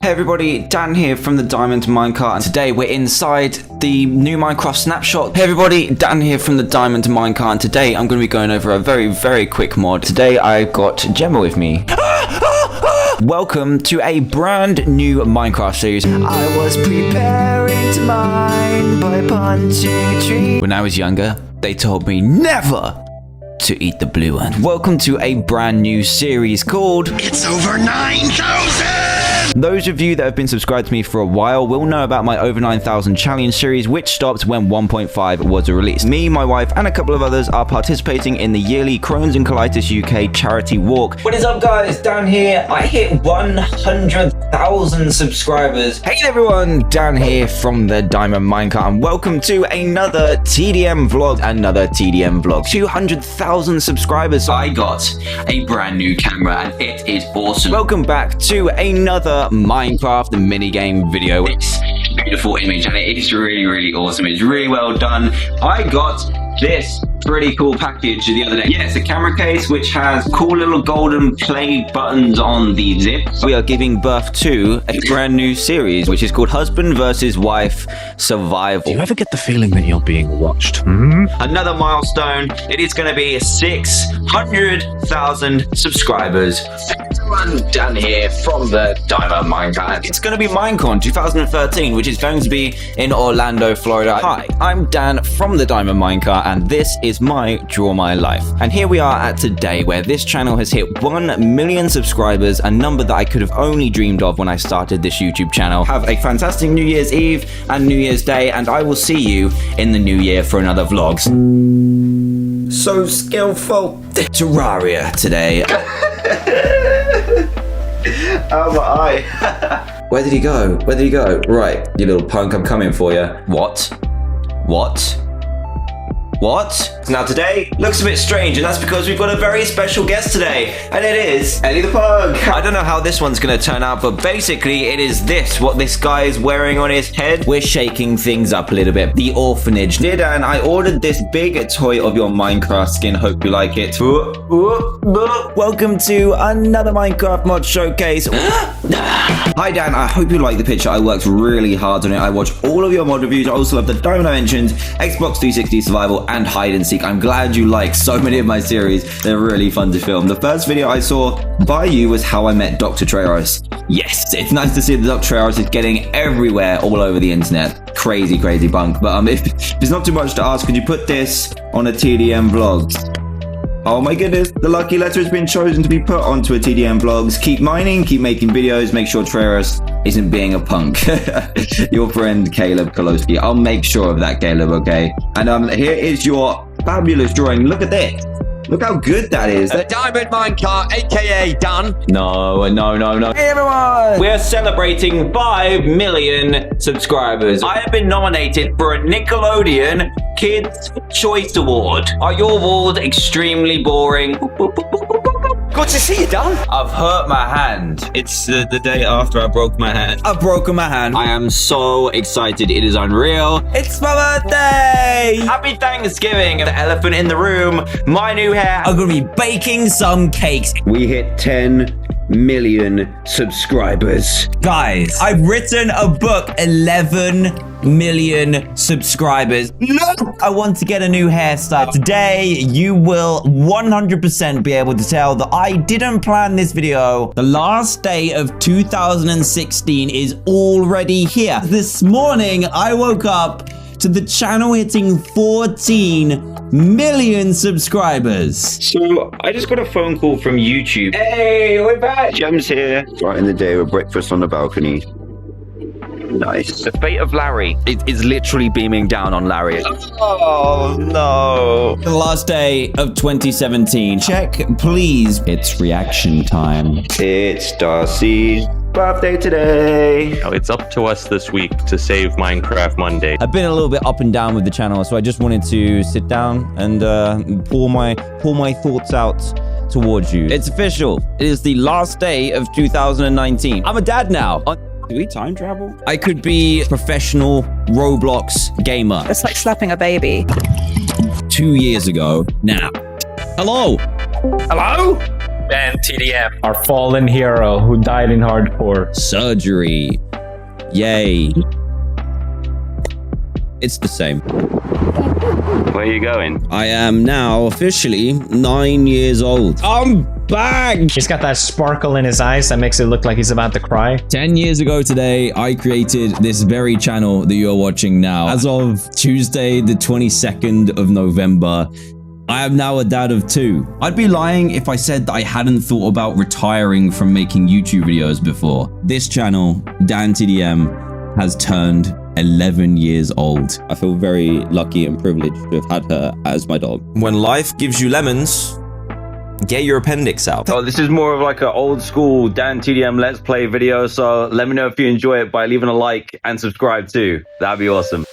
Hey everybody, Dan here from the Diamond Minecart, and today we're inside the new Minecraft snapshot. Hey everybody, Dan here from the Diamond Minecart, and today I'm going to be going over a very quick mod. Today I've got Gemma with me. Welcome to a brand new Minecraft series. I was preparing to mine by punching a tree. When I was younger, they told me never to eat the blue one. Welcome to a brand new series called It's Over 9,000! Those of you that have been subscribed to me for a while will know about my Over 9,000 challenge series, which stopped when 1.5 was released. Me, my wife, and a couple of others are participating in the yearly Crohn's and Colitis UK charity walk. What is up, guys? Dan here. I hit 100,000 subscribers. Hey everyone, Dan here from the Diamond Minecart, and welcome to another TDM vlog. 200,000 subscribers. I got a brand new camera, and it is awesome. Welcome back to another Minecraft minigame video. It's a beautiful image and it is really awesome. It's really well done. I got this pretty cool package the other day. Yeah, it's a camera case which has cool little golden play buttons on the zip. We are giving birth to a brand new series which is called Husband vs. Wife Survival. Do you ever get the feeling that you're being watched? Another milestone. It is going to be 600,000 subscribers. Everyone, Dan here from the Diamond Minecart. It's going to be Minecon 2013, which is going to be in Orlando, Florida. Hi, I'm Dan from the Diamond Minecart, and this is my Draw My Life. And here we are at today, where this channel has hit 1 million subscribers, a number that I could have only dreamed of when I started this YouTube channel. Have a fantastic New Year's Eve and New Year's Day, and I will see you in the new year for another vlog. So skillful. Terraria today. Oh my eye. Where did he go? Where did he go? Right, you little punk, I'm coming for you. What? Now today looks a bit strange, and that's because we've got a very special guest today, and it is Ellie the Pug. I don't know how this one's gonna turn out, but basically it is what this guy is wearing on his head. We're shaking things up a little bit. The orphanage. Dear Dan, I ordered this big toy of your Minecraft skin. Hope you like it. Welcome to another Minecraft mod showcase. Hi Dan, I hope you like the picture. I worked really hard on it. I watched all of your mod reviews. I also love the Diamond Dimensions, Xbox 360 Survival, and Hide and Seek. I'm glad you like so many of my series. They're really fun to film. The first video I saw by you was how I met Dr. Treehouse. Yes, it's nice to see that Dr. Treehouse is getting everywhere all over the internet. Crazy bunk. But if it's not too much to ask, could you put this on a TDM vlog? Oh my goodness, the lucky letter has been chosen to be put onto a TDM vlogs. Keep mining, keep making videos, make sure Treehouse isn't being a punk. Your friend Caleb Koloski. I'll make sure of that, Caleb, okay? And here is your fabulous drawing. Look at this. Look how good that is. Diamond Minecart, aka Dan. No. Hey everyone! We're celebrating 5 million subscribers. I have been nominated for a Nickelodeon Kids Choice Award. Are your awards extremely boring? Good to see you, Dan. I've hurt my hand. It's the day after I broke my hand. I've broken my hand. I am so excited. It is unreal. It's my birthday! Happy Thanksgiving. The elephant in the room. My new hair. I'm gonna be baking some cakes. We hit 10 million subscribers. Guys, I've written a book. 11 million subscribers. Look! I want to get a new hairstyle. Today, you will 100% be able to tell that I didn't plan this video. The last day of 2016 is already here. This morning, I woke up to the channel hitting 14 million subscribers. So I just got a phone call from YouTube. Hey, we're back. Gem's here, right in the day with breakfast on the balcony. Nice. The fate of Larry is literally beaming down on Larry. Oh no. The last day of 2017. Check, please. It's reaction time. It's Darcy's birthday today. It's up to us this week to save Minecraft Monday. I've been a little bit up and down with the channel, so I just wanted to sit down and pour my thoughts out towards you. It's official. It is the last day of 2019. I'm a dad now. Do we time travel? I could be a professional Roblox gamer. It's like slapping a baby. 2 years ago now. Hello? Hello? DanTDM. Our fallen hero who died in hardcore. Surgery. Yay. It's the same. Where are you going? I am now officially 9 years old. I'm back! He's got that sparkle in his eyes that makes it look like he's about to cry. 10 years ago today, I created this very channel that you're watching now. As of Tuesday, the 22nd of November, I am now a dad of 2. I'd be lying if I said that I hadn't thought about retiring from making YouTube videos before. This channel, DanTDM, has turned 11 years old. I feel very lucky and privileged to have had her as my dog. When life gives you lemons, get your appendix out. Oh, this is more of like an old school DanTDM Let's Play video, so let me know if you enjoy it by leaving a like and subscribe too. That'd be awesome.